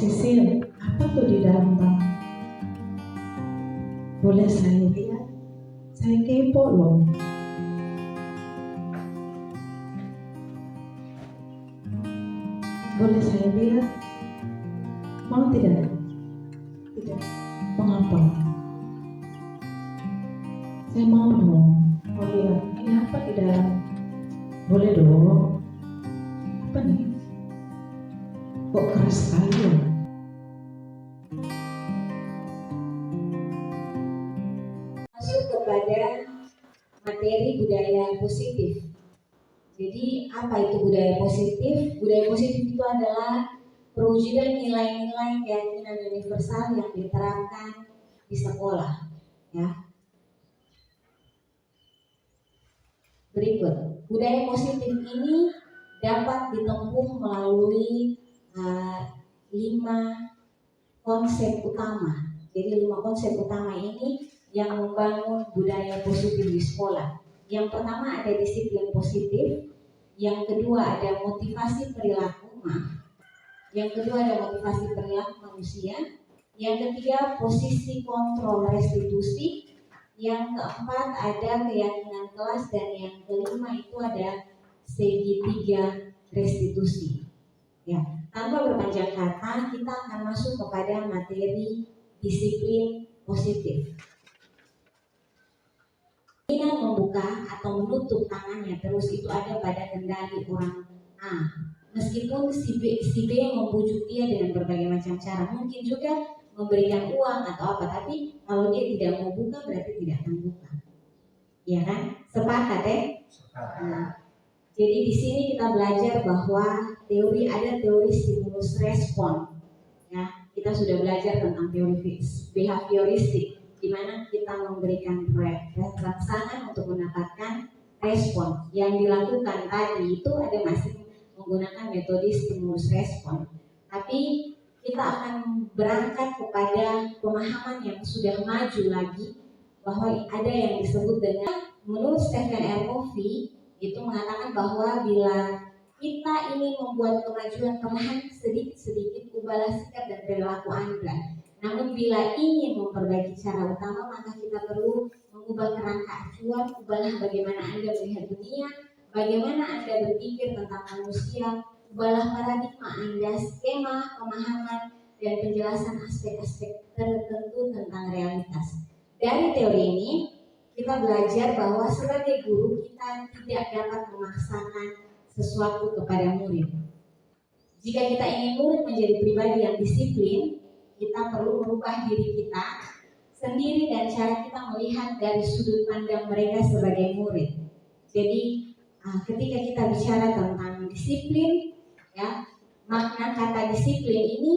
Sisil, apa tuh di dalam bak? Boleh saya lihat? Saya kepo loh. Boleh saya lihat? Mau tidak? Tidak. Mengapa? Saya mau dong. Mau lihat? Ini apa di dalam? Boleh dong. Apa nih? Kok keras sekali ya? Masuk kepada materi budaya positif. Jadi apa itu budaya positif? Budaya positif itu adalah perwujudan nilai-nilai keyakinan universal yang diterapkan di sekolah. Ya. Berikut, budaya positif ini dapat ditempuh melalui 5 konsep utama. Jadi 5 konsep utama ini yang membangun budaya positif di sekolah. Yang pertama ada disiplin positif, yang kedua ada motivasi perilaku, yang kedua ada motivasi perilaku manusia, yang ketiga posisi kontrol restitusi, yang keempat ada keyakinan kelas, dan yang kelima itu ada segitiga restitusi. Ya, tanpa berpanjang kata kita akan masuk kepada materi disiplin positif. Keinginan membuka atau menutup tangannya terus itu ada pada kendali orang A. Meskipun si B membujuk dia dengan berbagai macam cara, mungkin juga memberikan uang atau apa, tapi kalau dia tidak mau buka berarti tidak akan buka. Ya kan? Sepakat ya? Nah, jadi di sini kita belajar bahwa ada teori stimulus respon. Ya, kita sudah belajar tentang teori behavioristik, di mana kita memberikan rangsangan untuk mendapatkan respon. Yang dilakukan tadi itu ada masih menggunakan metode stimulus respon. Tapi kita akan berangkat kepada pemahaman yang sudah maju lagi, bahwa ada yang disebut dengan, menurut Stephen R. Covey itu mengatakan bahwa bila kita ingin membuat kemajuan perlahan, sedikit-sedikit ubahlah sikap dan perilaku Anda. Namun bila ingin memperbaiki cara utama, maka kita perlu mengubah kerangka acuan, ubahlah bagaimana Anda melihat dunia, bagaimana Anda berpikir tentang manusia, ubahlah paradigma Anda, skema, pemahaman, dan penjelasan aspek-aspek tertentu tentang realitas. Dari teori ini, kita belajar bahwa sebagai guru kita tidak dapat memaksakan sesuatu kepada murid. Jika kita ingin murid menjadi pribadi yang disiplin, kita perlu merubah diri kita sendiri dan cara kita melihat dari sudut pandang mereka sebagai murid. Jadi ketika kita bicara tentang disiplin, ya, makna kata disiplin ini,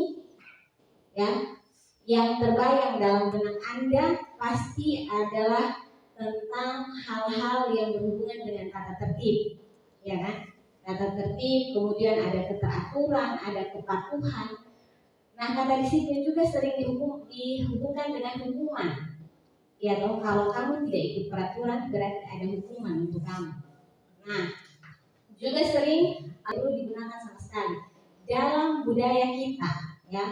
ya, yang terbayang dalam benak Anda pasti adalah tentang hal-hal yang berhubungan dengan tata tertib, ya kan? Tata tertib, kemudian ada keteraturan, ada kepatuhan. Nah, kata disiplin juga sering dihubungkan dengan hukuman. Ya, toh kalau kamu tidak ikut peraturan berarti ada hukuman untuk kamu. Nah, juga sering perlu digunakan sama sekali dalam budaya kita, ya.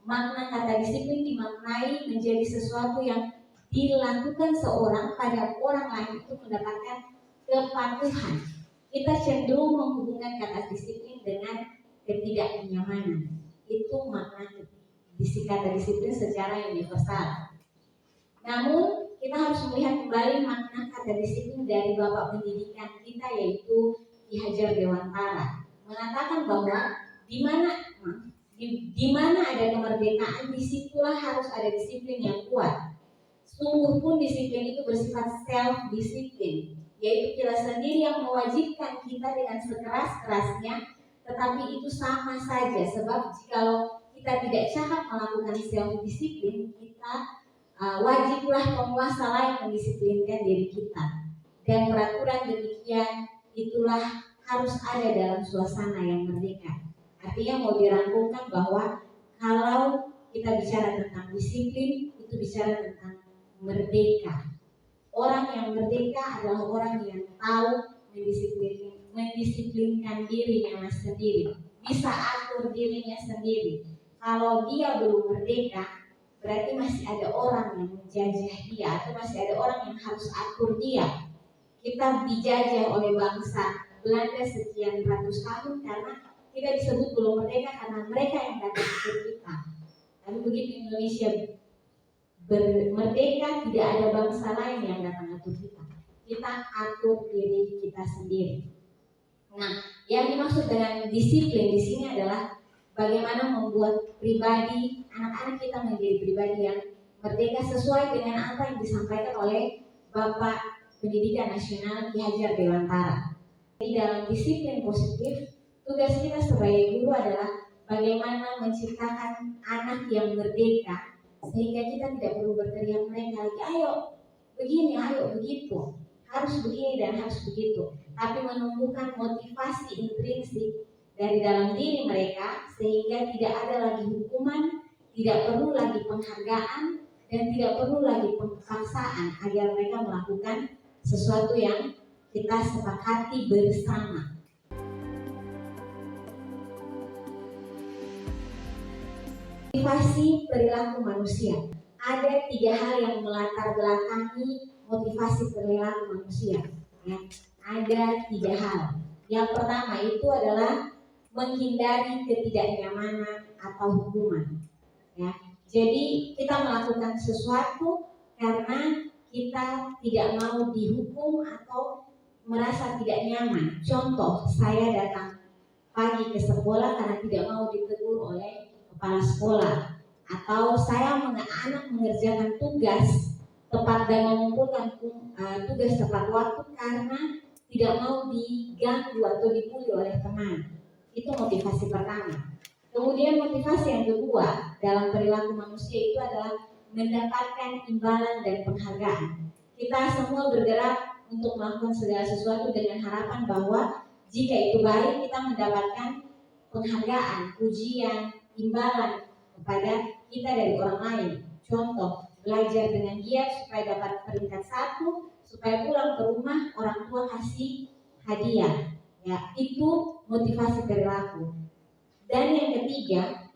Makna kata disiplin dimaknai menjadi sesuatu yang dilakukan seorang pada orang lain untuk mendapatkan kepatuhan. Kita cenderung menghubungkan kata disiplin dengan ketidaknyamanan. Itu makna kata disiplin secara universal. Namun kita harus melihat kembali makna kata disiplin dari bapak pendidikan kita, yaitu Ki Hajar Dewantara, mengatakan bahwa di mana ada kemerdekaan, disitulah harus ada disiplin yang kuat. Sungguh pun disiplin itu bersifat self-disiplin, yaitu kita sendiri yang mewajibkan kita dengan sekeras-kerasnya, tetapi itu sama saja, sebab jikalau kita tidak cakap melakukan self-disiplin, kita wajiblah penguasa lain mendisiplinkan diri kita. Dan peraturan demikian itulah harus ada dalam suasana yang merdeka. Artinya mau dirangkumkan bahwa kalau kita bicara tentang disiplin, itu bicara tentang merdeka. Orang yang merdeka adalah orang yang tahu mendisiplinkan dirinya sendiri, bisa atur dirinya sendiri. kalau dia belum merdeka, berarti masih ada orang yang menjajah dia atau masih ada orang yang harus atur dia. Kita dijajah oleh bangsa Belanda sekian ratus tahun karena kita disebut belum merdeka karena mereka yang datang ke kita. Tapi begitu Indonesia merdeka, tidak ada bangsa lain yang datang atur kita. Kita atur diri kita sendiri. Nah, yang dimaksud dengan disiplin di sini adalah bagaimana membuat pribadi anak-anak kita menjadi pribadi yang merdeka sesuai dengan apa yang disampaikan oleh Bapak Pendidikan Nasional Ki Hajar Dewantara. Di dalam disiplin positif, tugas kita sebagai guru adalah bagaimana menciptakan anak yang merdeka sehingga kita tidak perlu berteriak mereka lagi, ayo begini, ayo begitu, harus begini dan harus begitu, tapi menumbuhkan motivasi intrinsik dari dalam diri mereka sehingga tidak ada lagi hukuman, tidak perlu lagi penghargaan, dan tidak perlu lagi pemaksaan agar mereka melakukan sesuatu yang kita sepakati bersama. Motivasi perilaku manusia. Ada 3 hal yang melatar belakangi motivasi perilaku manusia. Ya. Ada 3 hal. Yang pertama itu adalah menghindari ketidaknyamanan atau hukuman. Ya. Jadi kita melakukan sesuatu karena kita tidak mau dihukum atau merasa tidak nyaman. Contoh, saya datang pagi ke sekolah karena tidak mau ditegur oleh kepala sekolah, atau saya anak mengerjakan tugas tepat dan mengumpulkan tugas tepat waktu karena tidak mau diganggu atau dibully oleh teman. Itu motivasi pertama. Kemudian motivasi yang kedua dalam perilaku manusia itu adalah mendapatkan imbalan dan penghargaan. Kita semua bergerak untuk melakukan segala sesuatu dengan harapan bahwa jika itu baik kita mendapatkan penghargaan, pujian, imbalan kepada kita dari orang lain. Contoh, belajar dengan giat supaya dapat peringkat 1, supaya pulang ke rumah orang tua kasih hadiah. Ya, itu motivasi perilaku. Dan yang ketiga,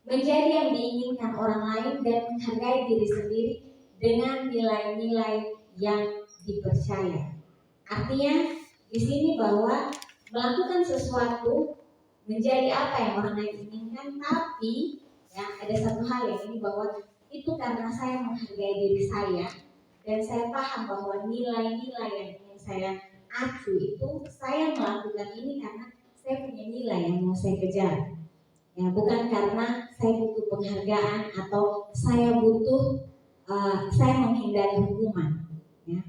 menjadi yang diinginkan orang lain dan menghargai diri sendiri dengan nilai-nilai yang dipercaya. Artinya di sini bahwa melakukan sesuatu menjadi apa yang orang lain inginkan, tapi ya ada satu hal yang ini bahwa itu karena saya menghargai diri saya dan saya paham bahwa nilai-nilai yang ingin saya acu itu saya melakukan ini karena saya punya nilai yang mau saya kejar. Ya, bukan karena saya butuh penghargaan atau saya butuh saya menghindari hukuman. Ya.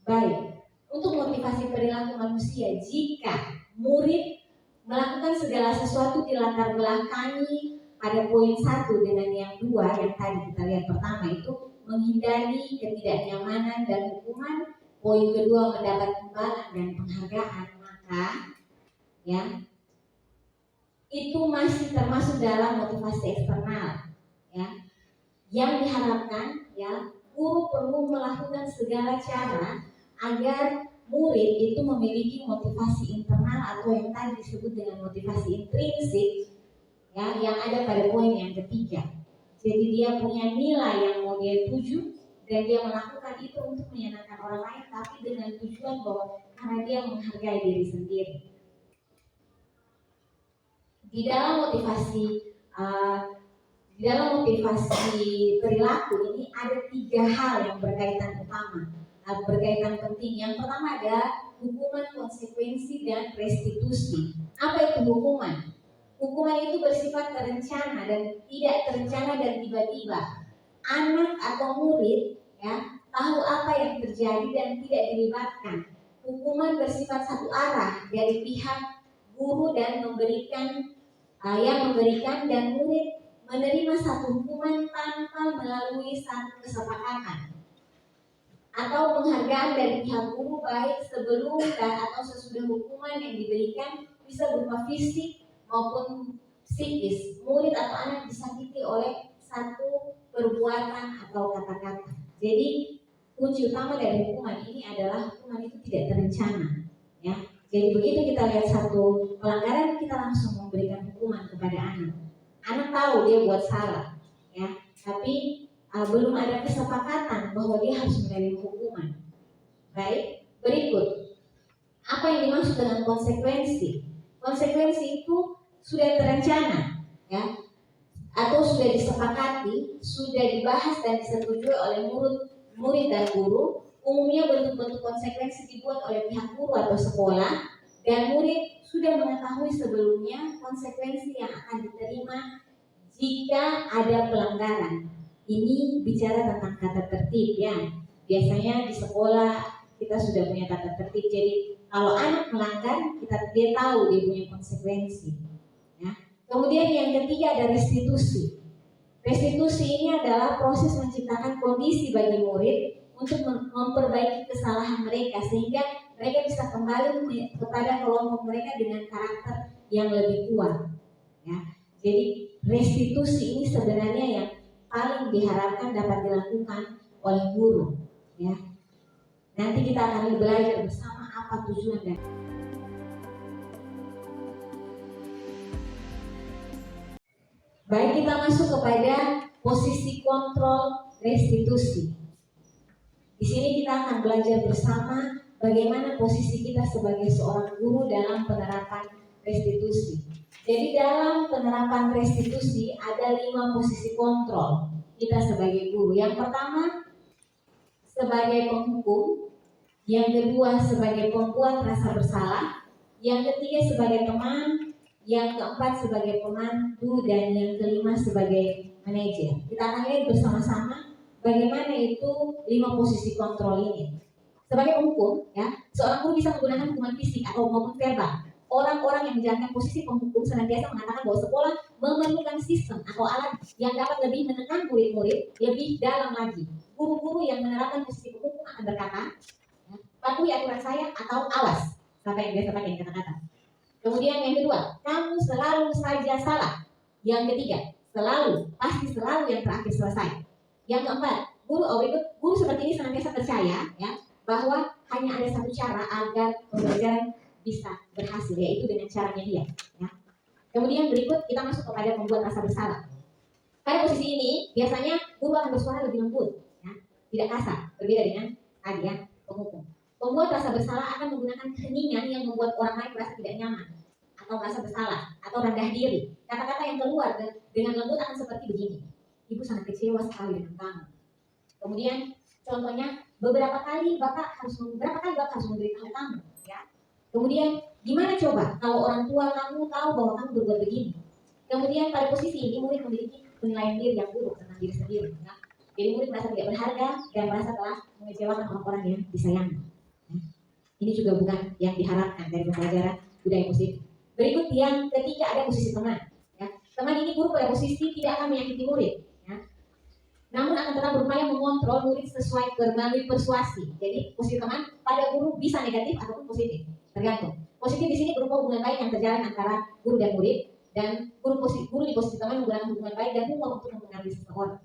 Baik, untuk motivasi perilaku manusia, jika murid melakukan segala sesuatu dilatar belakangi pada poin 1 dengan yang 2 yang tadi kita lihat pertama itu menghindari ketidaknyamanan dan hukuman, poin kedua mendapat imbalan dan penghargaan, maka ya itu masih termasuk dalam motivasi eksternal. Ya, yang diharapkan ya guru perlu melakukan segala cara agar murid itu memiliki motivasi internal atau yang tadi disebut dengan motivasi intrinsik ya, yang ada pada poin yang ketiga. Jadi dia punya nilai yang mau dia tuju dan dia melakukan itu untuk menyenangkan orang lain, tapi dengan tujuan bahwa karena dia menghargai diri sendiri. Di dalam motivasi perilaku ini ada 3 hal yang berkaitan utama, berkaitan penting. Yang pertama ada hukuman, konsekuensi, dan restitusi. Apa itu hukuman? Hukuman itu bersifat terencana dan tidak terencana dan tiba-tiba. Anak atau murid ya tahu apa yang terjadi dan tidak dilibatkan. Hukuman bersifat satu arah dari pihak guru dan yang memberikan dan murid menerima satu hukuman tanpa melalui satu kesepakatan atau penghargaan dari pihak guru baik sebelum dan atau sesudah hukuman yang diberikan bisa berupa fisik maupun psikis. Murid atau anak disakiti oleh satu perbuatan atau kata-kata. Jadi kunci utama dari hukuman ini adalah hukuman itu tidak terencana. Ya, jadi begitu kita lihat satu pelanggaran kita langsung memberikan hukuman kepada kepada anak. Anak tahu dia buat salah, ya, tapi belum ada kesepakatan bahwa dia harus menerima hukuman. Baik, berikut. Apa yang dimaksud dengan konsekuensi? Konsekuensi itu sudah terencana, ya, atau sudah disepakati, sudah dibahas dan disetujui oleh murid dan guru. Umumnya bentuk-bentuk konsekuensi dibuat oleh pihak guru atau sekolah, dan murid sudah mengetahui sebelumnya konsekuensi yang akan diterima jika ada pelanggaran. Ini bicara tentang tata tertib, ya. Biasanya di sekolah kita sudah punya tata tertib. Jadi kalau anak melanggar, dia tahu dia punya konsekuensi. Ya. Kemudian yang ketiga ada restitusi. Restitusi ini adalah proses menciptakan kondisi bagi murid untuk memperbaiki kesalahan mereka sehingga mereka bisa kembali kepada kelompok mereka dengan karakter yang lebih kuat. Ya. Jadi restitusi ini sebenarnya yang paling diharapkan dapat dilakukan oleh guru. Ya. Nanti kita akan belajar bersama apa tujuan dan baik, kita masuk kepada posisi kontrol restitusi. Di sini kita akan belajar bersama bagaimana posisi kita sebagai seorang guru dalam penerapan restitusi. Jadi dalam penerapan restitusi ada 5 posisi kontrol kita sebagai guru. Yang pertama sebagai penghukum, yang kedua sebagai pembuat rasa bersalah, yang ketiga sebagai teman, yang keempat sebagai pemandu, dan yang kelima sebagai manajer. Kita akan lihat bersama-sama bagaimana itu 5 posisi kontrol ini. Sebagai penghukum, ya, seorang guru bisa menggunakan hukuman fisik atau maupun verbal. Orang-orang yang menjalankan posisi penghukum senantiasa mengatakan bahwa sekolah memerlukan sistem atau alat yang dapat lebih menekan murid-murid lebih dalam lagi. Guru-guru yang menerapkan posisi penghukum akan berkata, patuhi aturan saya atau awas. Sampai yang biasa pakai kata-kata. Kemudian yang kedua, kamu selalu saja salah. Yang ketiga, selalu, pasti selalu, yang terakhir selesai. Yang keempat, guru seperti ini senantiasa percaya, ya, bahwa hanya ada satu cara agar pembelajaran bisa berhasil, yaitu dengan caranya dia. Ya. Kemudian berikut kita masuk kepada membuat rasa bersalah. Pada posisi ini biasanya guru akan bersuara lebih lembut, ya, tidak kasar, berbeda dengan tadi, ya, penghukum. Pembuat rasa bersalah akan menggunakan keheningan yang membuat orang lain merasa tidak nyaman atau merasa bersalah atau rendah diri. Kata-kata yang keluar dengan lembut akan seperti begini: ibu sangat kecewa sekali dengan kamu. Kemudian contohnya, beberapa kali bapak harus memberitahu kamu, ya. Kemudian gimana coba kalau orang tua kamu tahu bahwa kamu berbuat begini. Kemudian pada posisi ini murid memiliki penilaian diri yang buruk tentang diri sendiri, ya. Jadi murid merasa tidak berharga dan merasa telah mengecewakan orang-orang yang disayangi. Ini juga bukan yang diharapkan dari pembelajaran budaya musik. Berikut yang ketiga ada posisi teman. Ya. Teman ini guru pada posisi tidak akan menyakiti murid, ya. Namun akan tetap berupaya mengontrol murid sesuai melalui persuasi. Jadi posisi teman pada guru bisa negatif ataupun positif, tergantung. Positif di sini berupa hubungan baik yang terjalin antara guru dan murid, dan guru di posisi teman menggunakan hubungan baik dan humor untuk mempengaruhi seseorang.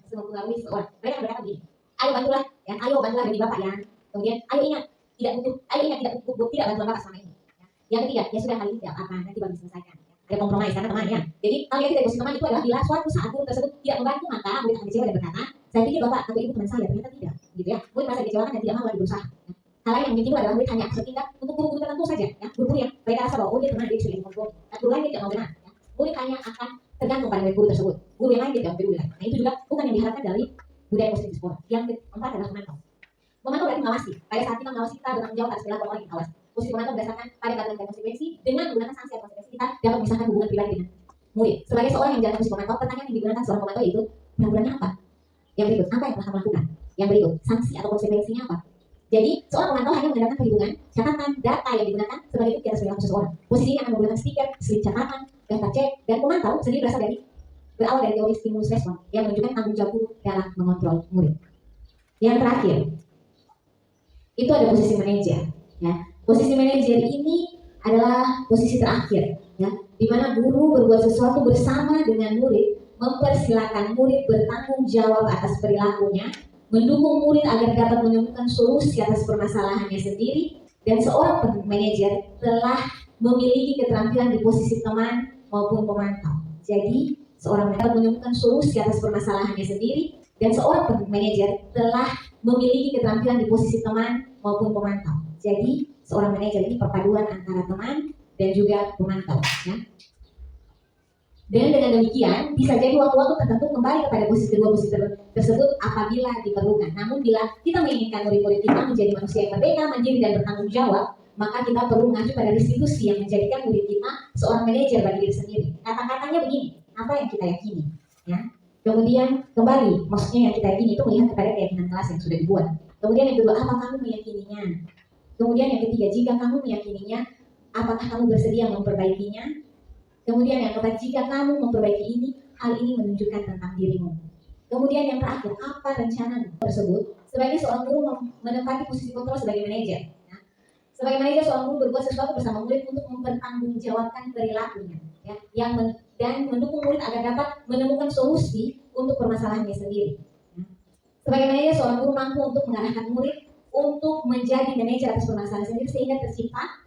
Mereka berkata begini: ayo bantulah, ya, ayo bantulah demi bapak, ya. Kemudian ayo ingat tidak butuh tidak bantuan bapak selama ini. Ya. Yang ketiga, ya sudah, kali ini tidak apa, nanti baru diselesaikan. Ya. Ada kompromi karena temannya. Jadi kalau yang tidak posisi teman itu adalah bila suatu saat guru tersebut tidak membantu, maka murid akan kecewa dan berkata, saya pikir bapak atau ibu teman saya, ternyata tidak, gitu, ya. Murid merasa dikecewakan dan tidak mau lagi berusaha. Ya. Hal lain yang bikin adalah murid hanya bertindak untuk guru-guru tertentu saja, ya. Guru-guru yang mereka rasa bahwa dia benar, dia sudah dikontrol. Guru lain dia tidak mau benar. Ya. Murid hanya akan tergantung pada guru tersebut. Guru yang lain dia tidak peduli. Nah, itu juga bukan yang diharapkan dari budaya positif di sekolah. Yang keempat adalah memantau. Memantau berarti mengawasi. Pada saat kita mengawasi, kita bertanggung jawab atas perilaku orang yang diawasi. Posisi memantau berdasarkan pada peraturan dan konsekuensi. Dengan menggunakan sanksi atau konsekuensi, kita dapat memisahkan hubungan pribadi dengan murid. Sebagai seorang yang menjalankan posisi memantau, pertanyaan yang digunakan seorang pemantau itu peraturannya apa? Yang berikut, apa yang telah kamu lakukan? Yang berikut, sanksi atau konsekuensinya apa? Jadi seorang pemantau hanya menggunakan perhitungan, catatan, data yang digunakan sebagai bukti atas perilaku seseorang. Posisi ini akan menggunakan stiker, slip catatan, daftar cek, dan pemantau sendiri berawal dari teori stimulus respon yang menunjukkan tanggung jawab guru dalam mengontrol murid. Yang terakhir, itu ada posisi manajer, ya. Posisi manajer ini adalah posisi terakhir, ya, di mana guru berbuat sesuatu bersama dengan murid, mempersilahkan murid bertanggung jawab atas perilakunya, mendukung murid agar dapat menemukan solusi atas permasalahannya sendiri, dan seorang manajer telah memiliki keterampilan di posisi teman maupun pemantau. Jadi seorang manajer menemukan solusi atas permasalahannya sendiri, dan seorang manajer telah memiliki keterampilan di posisi teman maupun pemantau. Jadi seorang manajer ini perpaduan antara teman dan juga pemantau. Ya. Dan dengan demikian bisa jadi waktu-waktu tertentu kembali kepada posisi kedua posisi tersebut apabila diperlukan. Namun bila kita menginginkan murid-murid kita menjadi manusia yang merdeka, mandiri dan bertanggung jawab, maka kita perlu mengacu pada restitusi yang menjadikan murid kita seorang manajer bagi diri sendiri. Kata-katanya begini, apa yang kita yakini, ya. Kemudian kembali, maksudnya yang kita yakini itu melihat kepada keyakinan kelas yang sudah dibuat. Kemudian yang kedua, apa kamu meyakininya? Kemudian yang ketiga, jika kamu meyakininya, apakah kamu bersedia memperbaikinya? Kemudian yang keempat, jika kamu memperbaiki ini, hal ini menunjukkan tentang dirimu. Kemudian yang terakhir, apa rencana tersebut sebagai seorang guru menempati posisi kontrol sebagai manajer. Ya. Sebagai manajer, seorang guru berbuat sesuatu bersama murid untuk mempertanggungjawabkan perilakunya, ya, dan mendukung murid agar dapat menemukan solusi untuk permasalahannya sendiri. Ya. Sebagai manajer, seorang guru mampu untuk mengarahkan murid untuk menjadi manajer atas permasalahan sendiri sehingga tercipta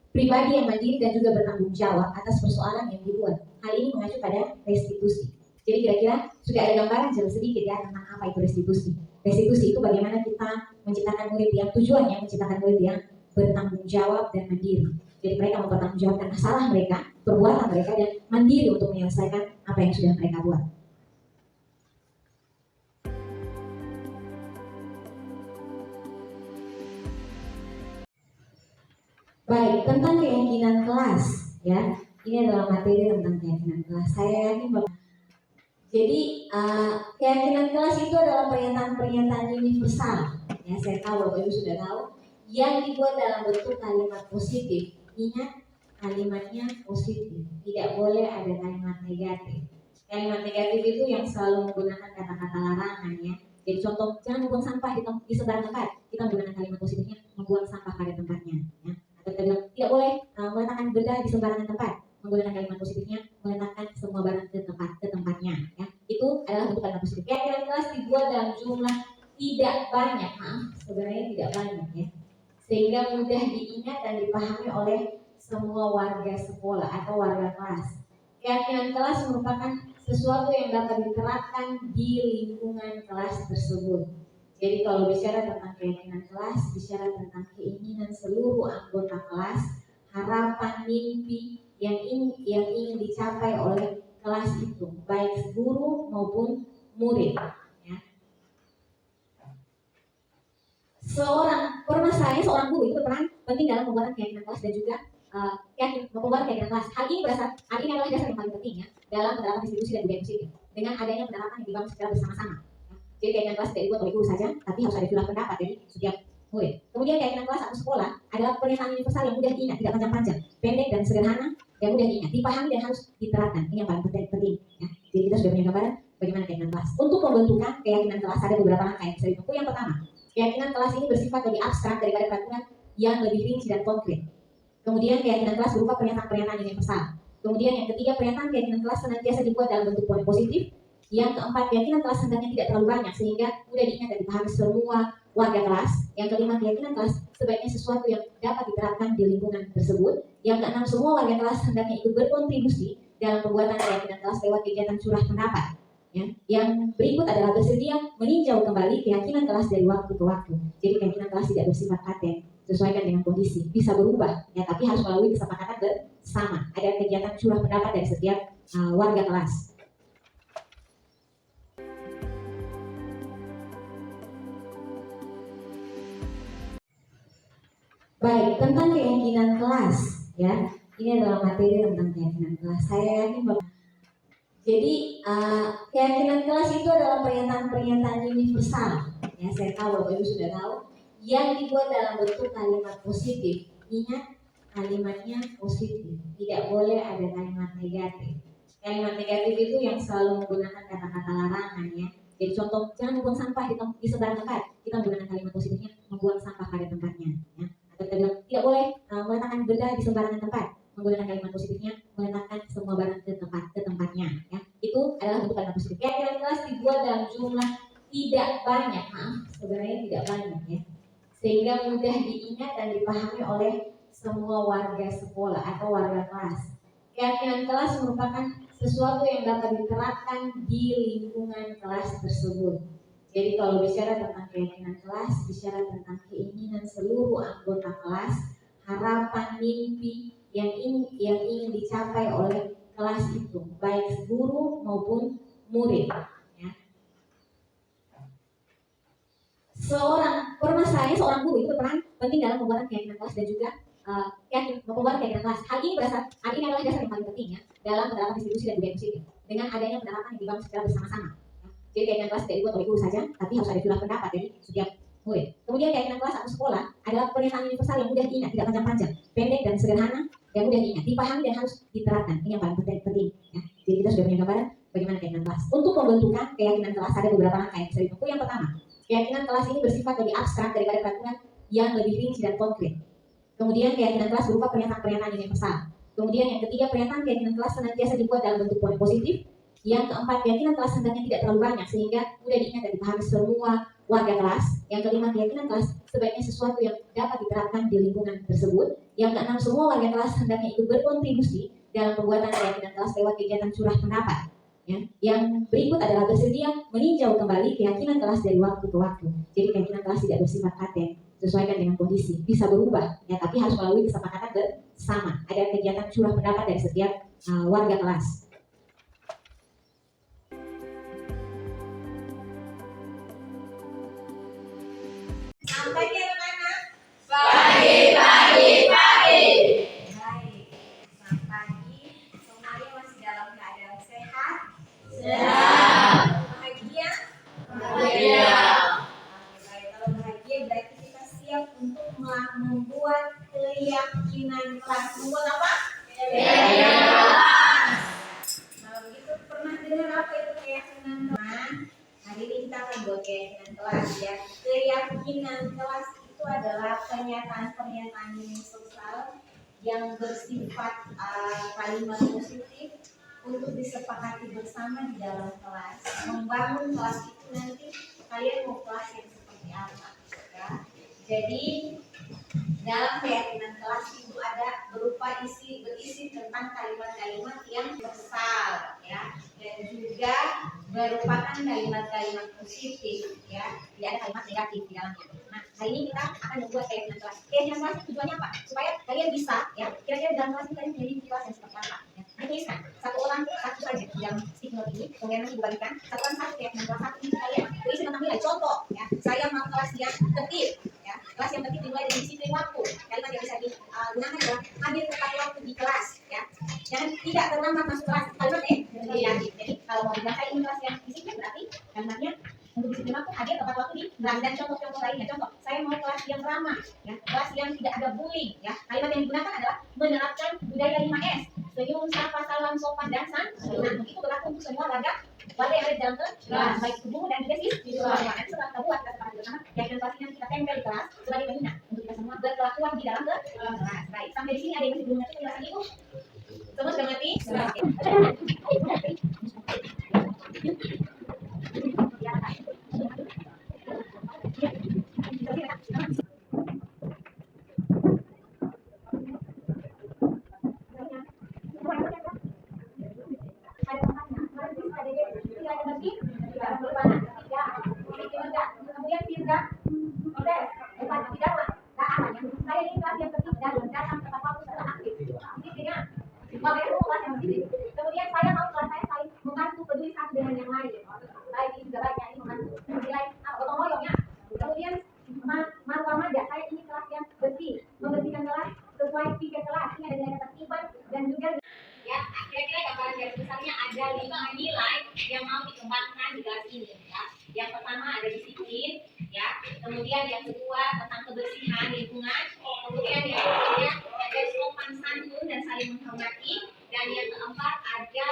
pribadi yang mandiri dan juga bertanggung jawab atas persoalan yang dibuat. Hal ini mengacu pada restitusi. Jadi kira-kira sudah ada gambaran jelas sedikit ya tentang apa itu restitusi. Restitusi itu bagaimana kita menciptakan murid yang tujuannya menciptakan murid yang bertanggung jawab dan mandiri. Jadi mereka mempertanggungjawabkan masalah mereka, perbuatan mereka, dan mandiri untuk menyelesaikan apa yang sudah mereka buat. Baik, tentang keyakinan kelas, ya, ini adalah materi tentang keyakinan kelas. Saya yakin bahwa keyakinan kelas itu adalah pernyataan-pernyataan universal. Ya, saya tahu Bapak Ibu sudah tahu, yang dibuat dalam bentuk kalimat positif. Ingat, kalimatnya positif, tidak boleh ada kalimat negatif. Kalimat negatif itu yang selalu menggunakan kata-kata larangan, ya. Jadi contoh, jangan membuang sampah di sembarang tempat. Kita menggunakan kalimat positifnya, membuang sampah pada tempatnya, ya. Kita bilang tidak boleh meletakkan benda di sembarangan tempat, menggunakan kalimat positifnya, meletakkan semua barang ke tempatnya, ya. Itu adalah bentuk kalimat positif. Keyakinan kelas dibuat dalam jumlah tidak banyak, sebenarnya tidak banyak, ya, sehingga mudah diingat dan dipahami oleh semua warga sekolah atau warga kelas. Keyakinan kelas merupakan sesuatu yang dapat diterapkan di lingkungan kelas tersebut. Jadi kalau bicara tentang keyakinan kelas, bicara tentang keinginan seluruh anggota kelas, harapan, mimpi yang ingin dicapai oleh kelas itu, baik guru maupun murid. Ya. Permasalahannya seorang guru itu berperan penting dalam pembuatan keyakinan kelas dan juga pembuatan keyakinan kelas. Hal ini adalah dasar yang paling penting ya dalam penerapan institusi dan budaya positif. Dengan adanya penerapan yang dibangun secara bersama-sama. Jadi keyakinan kelas tidak dibuat oleh guru saja, tapi harus ada khilaf pendapat dari setiap murid. Kemudian keyakinan kelas atau sekolah adalah pernyataan universal yang mudah diingat, tidak panjang-panjang, pendek dan sederhana, yang mudah diingat, dipahami dan harus diterapkan. Ini yang paling penting. Ya. Jadi kita sudah punya gambaran bagaimana keyakinan kelas. Untuk pembentukan keyakinan kelas ada beberapa langkah yang bisa ditempuh. Yang pertama, keyakinan kelas ini bersifat lebih abstrak daripada peraturan yang lebih rinci dan konkret. Kemudian keyakinan kelas berupa pernyataan-pernyataan universal. Kemudian yang ketiga, pernyataan keyakinan kelas senantiasa dibuat dalam bentuk positif. Yang keempat, keyakinan kelas hendaknya tidak terlalu banyak sehingga mudah diingat dan dipahami semua warga kelas. Yang kelima, keyakinan kelas sebaiknya sesuatu yang dapat diterapkan di lingkungan tersebut. Yang keenam, semua warga kelas hendaknya ikut berkontribusi dalam pembuatan keyakinan kelas lewat kegiatan curah pendapat. Ya. Yang berikut adalah bersedia meninjau kembali keyakinan kelas dari waktu ke waktu. Jadi keyakinan kelas tidak bersifat paten, sesuaikan dengan kondisi, bisa berubah, ya, tapi harus melalui kesepakatan bersama. Ada kegiatan curah pendapat dari setiap warga kelas. Baik, tentang keyakinan kelas, ya, ini adalah materi tentang keyakinan kelas. Saya yakin bahwa keyakinan kelas itu adalah pernyataan-pernyataan universal. Ya, saya tahu Bapak Ibu sudah tahu, yang dibuat dalam bentuk kalimat positif. Ingat, kalimatnya positif, tidak boleh ada kalimat negatif. Kalimat negatif itu yang selalu menggunakan kata-kata larangan, ya. Jadi contoh, jangan membuang sampah di sembarang tempat. Kita menggunakan kalimat positifnya, membuang sampah pada tempatnya, ya. Kita bilang tidak boleh meletakkan benda di sembarangan tempat, menggunakan kalimat positifnya, meletakkan semua barang ke tempatnya, ya. Itu adalah bentuk kalimat positif. Keyakinan kelas dibuat dalam jumlah tidak banyak, sebenarnya tidak banyak, ya, sehingga mudah diingat dan dipahami oleh semua warga sekolah atau warga kelas. Keyakinan kelas merupakan sesuatu yang dapat diterapkan di lingkungan kelas tersebut. Jadi kalau bicara tentang keyakinan kelas, bicara tentang keinginan seluruh anggota kelas, harapan, mimpi yang ingin dicapai oleh kelas itu, baik guru maupun murid. Ya. Seorang guru itu berperan penting dalam pembuatan keyakinan kelas dan juga pembuatan keyakinan kelas. Hal ini adalah dasar yang paling penting ya dalam penerapan distribusi dan budaya positif dengan adanya penerapan yang dibangun secara bersama-sama. Jadi keyakinan kelas tidak dibuat oleh guru saja, tapi harus ada khilaf pendapat dari setiap murid. Kemudian keyakinan kelas atau sekolah adalah pernyataan universal yang mudah diingat, tidak panjang-panjang, pendek dan sederhana, yang mudah diingat, dipahami dan harus diterapkan. Ini yang paling penting. Ya. Jadi kita sudah punya gambaran bagaimana keyakinan kelas. Untuk pembentukan keyakinan kelas ada beberapa langkah yang bisa ditempuh. Yang pertama, keyakinan kelas ini bersifat lebih abstrak daripada peraturan yang lebih rinci dan konkret. Kemudian keyakinan kelas berupa pernyataan-pernyataan universal. Kemudian yang ketiga, pernyataan keyakinan kelas senantiasa dibuat dalam bentuk positif. Yang keempat, keyakinan kelas hendaknya tidak terlalu banyak sehingga mudah diingat dan dipahami semua warga kelas. Yang kelima, keyakinan kelas sebaiknya sesuatu yang dapat diterapkan di lingkungan tersebut. Yang keenam, semua warga kelas hendaknya ikut berkontribusi dalam pembuatan keyakinan kelas lewat kegiatan curah pendapat. Ya. Yang berikut adalah bersedia meninjau kembali keyakinan kelas dari waktu ke waktu. Jadi keyakinan kelas tidak bersifat paten, sesuaikan dengan kondisi, bisa berubah, ya, tapi harus melalui kesepakatan bersama. Ada kegiatan curah pendapat dari setiap warga kelas. Sampai ke mana? Pagi. Baik, selamat pagi. Semuanya masih dalam keadaan sehat? Sehat. Bahagia? Bahagia. Baik, kalau bahagia berarti kita siap untuk membuat keyakinan kelas. Membuat apa? Keyakinan kelas. Kalau begitu pernah dengar apa itu keyakinan kelas? Hari ini kita akan buat keyakinan kelas ya. Keyakinan kelas itu adalah pernyataan-pernyataan universal yang bersifat kalimat positif untuk disepakati bersama di dalam kelas. Membangun kelas itu nanti kalian mau kelas yang seperti apa ya. Jadi dalam keyakinan kelas itu ada berisi tentang kalimat-kalimat yang universal ya, dan juga merupakan kalimat-kalimat positif ya, tidak ada kalimat negatif di dalamnya. Nah, hari ini kita akan membuat keyakinan kelas. Keyakinan kelas tujuannya apa? Supaya kalian bisa ya, kira-kira dalam kelas ini kalian menjadi kelas yang seperti apa ya. Dituliskan, satu orang satu saja di dalam stick note ini, kemudian nanti dibagikan satu orang satu keyakinan kelas satu ini kalian berisi tentang nilai. Contoh ya, saya mau kelas yang tertib ya, kelas yang tertib dimulai dari disiplin waktu. Kalimat yang bisa digunakan adalah hadir tepat waktu di kelas ya, jangan tidak terlambat masuk kelas. Kalimat negatif. Jadi kalau mau bilang saya ini kelas yang disiplin, berarti kalimatnya untuk disiplin waktu hadir tepat waktu di kelas. Dan contoh-contoh lainnya, contoh saya mau kelas yang ramah ya, kelas yang tidak ada bullying ya. Kalimat yang digunakan adalah menerapkan budaya 5S, senyum, sapa, salam, sopan, dan santun. Nah, begitu berlaku untuk semua warga yang ada di dalam kelas, baik itu guru dan juga siswa. Nanti setelah kita buat, kita sepakati bersama keyakinan kelas ini kita tempel di kelas sebagai pengingat untuk kita semua berkelakuan di dalam kelas. Baik, sampai di sini ada yang masih belum ngerti penjelasan ibu? Semua sudah ngerti? Kemudian tidak saya ini kelas yang ketiga dan datang tepat waktu secara aktif. Intinya, makanya semua kelas yang positif. Kemudian saya mau kelas saya saling membantu, peduli satu dengan yang lain. Baik ini juga baiknya ini membantu menilai gotong royongnya. Kemudian marwah maja, saya ini kelas yang bersih, membersihkan kelas sesuai tiket kelas. Ini ada nilai ketertiban dan juga ya, kira-kira gambaran garis besarnya ada 5 nilai yang mau dikembangkan di kelas ini ya. Yang pertama ada disiplin ya, kemudian yang kedua tentang kebersihan lingkungan, kemudian yang ketiga ada sopan santun dan saling menghormati, dan yang keempat ada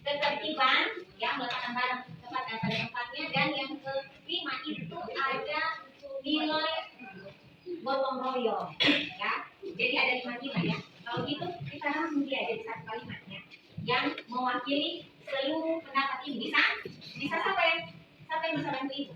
ketertiban ya, meletakkan barang tepat pada tempatnya, dan yang kelima itu ada nilai gotong royong ya. Jadi ada 5 nilai ya. Kalau gitu kita rangkum dia jadi satu kalimatnya yang mewakili seluruh pendapat ini. Bisa siapa yang bisa bantu ibu?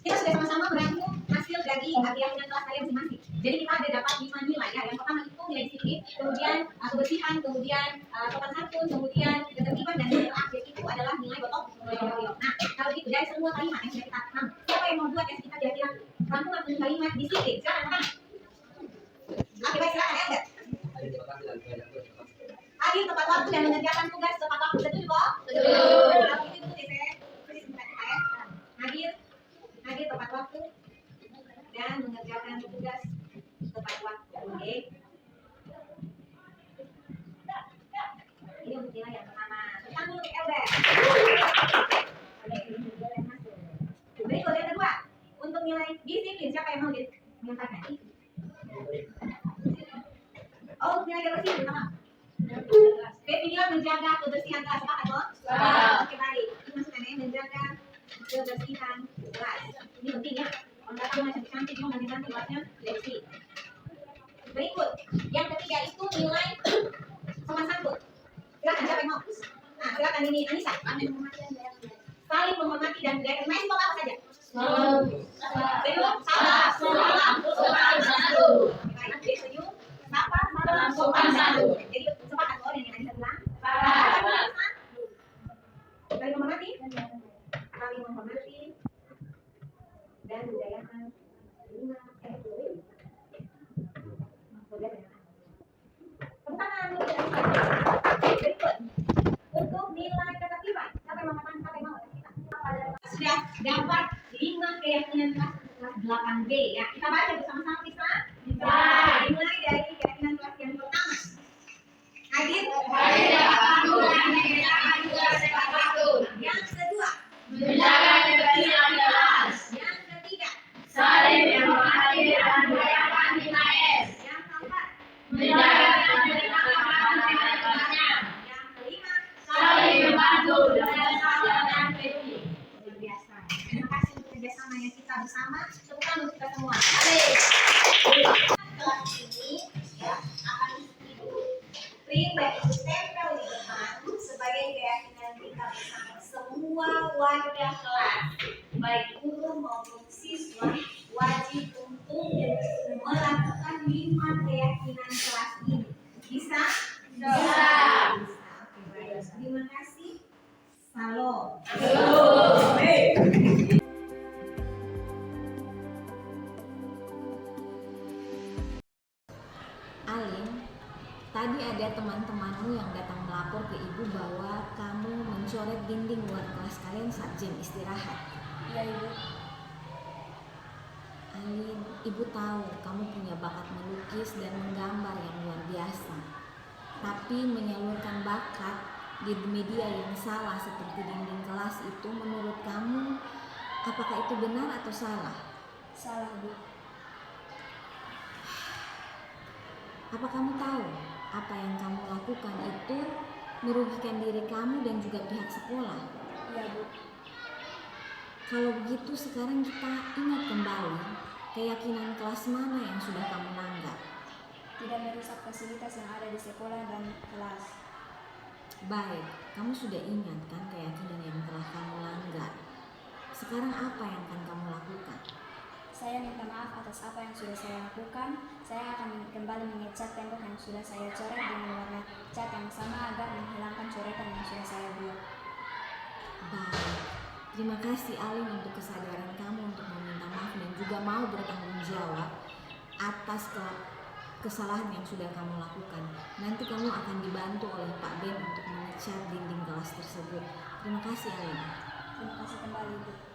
Kita sudah sama-sama merangkum hasil hasil dari keyakinan kelas kalian masing-masing. Jadi kita ada dapat 5 nilai ya. Yang pertama itu nilai disiplin, kemudian kebersihan, kemudian sopan santun, kemudian ketertiban, dan nilai terakhir itu adalah nilai botol. Nah, kalau gitu dari semua kalimat yang sudah kita paham, siapa yang mau buat tes kita kira-kira rangkuman untuk kalimat disiplin? Silakan pertama. Oke, baik, silakan ya. Hadir tepat waktu dan mengerjakan tugas tepat waktu, betul kok? Betul. Kalau itu betul ya, hadir tepat waktu dan mengerjakan tugas tepat waktu. Oke. Ini untuk nilai yang pertama. Kita dulu ke Elber. Berikut yang kedua, untuk nilai disiplin, siapa yang mau menyampaikan? Oh, nilai kebersihan pertama. Baik, inilah menjaga kebersihan kelas, sepakat kok? Oke, baik. Ini maksudnya menjaga kebersihan kelas. Ini penting ya. Kalau nggak tahu macam cantik, mau nanti kelasnya bersih. Berikut, yang ketiga itu nilai sopan santun. Silakan siapa yang mau? Nah, silakan ini Anissa. Saling menghormati dan budaya. Main sekolah apa saja? Senyum, salam, sopan santun. Baik, senyum, salam, sopan santun. Jadi sepakat kok dengan Anissa bilang? Saling menghormati, dan budayakan lima berikut untuk nilai ketertiban. Siapa yang mau? Sudah dapat 5 keyakinan kelas 8B ya. Kita baca bersama-sama bisa? Bisa. Dimulai dari keyakinan kelas yang pertama. Hadir. Yang kedua, Menjaga kebersihan kelas. yang ketiga, Saling menghormati dan merayakan 5S. yang keempat, Menjaga kebersihan kelasnya. yang kelima, Saling membantu dan saling kritik. luar biasa. Terima kasih untuk kerjasamanya kita bersama. Tepuk tangan untuk kita semua. Kelas ini ya akan print dan itu tempel di depan sebagai keyakinan kita bersama semua warga kelas, baik guru maupun siswa, wajib untuk melakukan 5 keyakinan kelas ini. Bisa? Bisa. Oke, baik. Terima kasih. Salam. Alin, tadi ada teman-temanmu yang datang melapor ke ibu bahwa kamu mencoret dinding luar kelas kalian saat jam istirahat. Iya, Ibu. Alin, ibu tahu kamu punya bakat melukis dan menggambar yang luar biasa. Tapi menyalurkan bakat di media yang salah seperti dinding kelas itu menurut kamu, apakah itu benar atau salah? Salah, Bu. Apa kamu tahu apa yang kamu lakukan itu merugikan diri kamu dan juga pihak sekolah? Iya, Bu. Kalau begitu sekarang kita ingat kembali keyakinan kelas mana yang sudah kamu langgar. Tidak merusak fasilitas yang ada di sekolah dan kelas. Baik, kamu sudah ingat kan keyakinan yang telah kamu langgar. Sekarang apa yang akan kamu lakukan? Saya minta maaf atas apa yang sudah saya lakukan. Saya akan kembali mengecat tembok yang sudah saya coret dengan warna cat yang sama agar menghilangkan coretan yang sudah saya buat. Baik, terima kasih Alin untuk kesadaran kamu untuk meminta maaf dan juga mau bertanggung jawab atas kesalahan yang sudah kamu lakukan. Nanti kamu akan dibantu oleh Pak Ben untuk mengecat dinding kelas tersebut. Terima kasih Alin. Terima kasih kembali, Bu.